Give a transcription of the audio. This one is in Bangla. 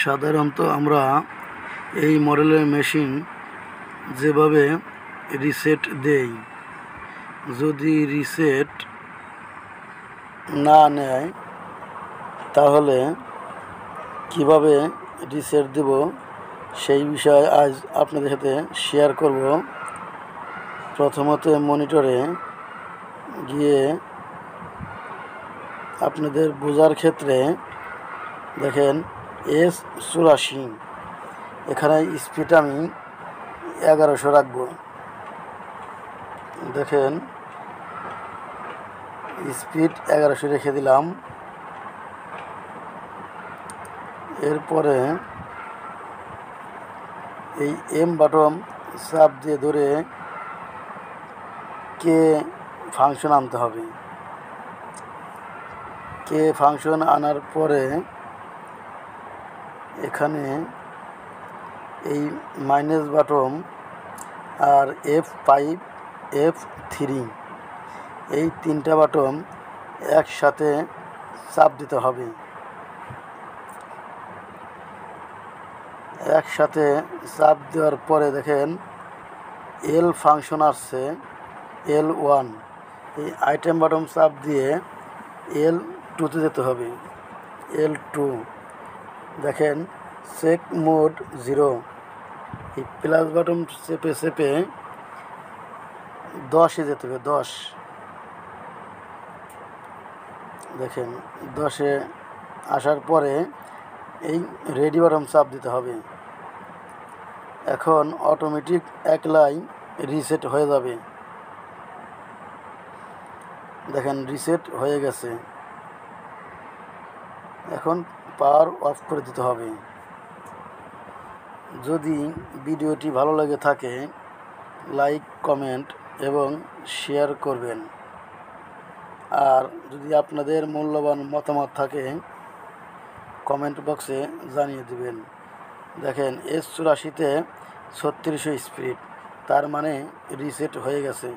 সাধারণত আমরা এই মডেলের মেশিন যেভাবে রিসেট দেই, যদি রিসেট না নেয় তাহলে কিভাবে রিসেট দেব সেই বিষয়ে আজ আপনাদের সাথে শেয়ার করব। প্রথমত মনিটরে গিয়ে আপনাদের বোঝার ক্ষেত্রে দেখেন S84, এখানে স্পিড আমি 1100 রাখবো। দেখেন স্পিড 1100 রেখে দিলাম। এরপরে এই এম বাটন চাপ দিয়ে ধরে কে ফাংশন আনতে হবে। কে ফাংশন আনার পরে এখানে এই মাইনাস বাটন আর F5 F3 এই তিনটা বাটন একসাথে চাপ দিতে হবে। একসাথে চাপ দেওয়ার পরে দেখেন এল ফাংশন আসছে, L1, এই আইটেম বাটন চাপ দিয়ে L2-তে যেতে হবে। L2 দেখেন চেক মোড 0, এই প্লাস বাটন চেপে চেপে 10-এ যেতে হবে। 10 দেখেন 10-এ আসার পরে এই রেডি বাটন চাপ দিতে হবে। এখন অটোমেটিক একলাই রিসেট হয়ে যাবে। দেখেন রিসেট হয়ে গেছে। এখন পাওয়ার অফ করে দিতে হবে। যদি ভিডিওটি ভালো লেগে থাকে লাইক, কমেন্ট এবং শেয়ার করবেন। আর যদি আপনাদের মূল্যবান মতামত থাকে কমেন্ট বক্সে জানিয়ে দিবেন। দেখেন S84-তে 3600 স্পিড, তার মানে রিসেট হয়ে গেছে।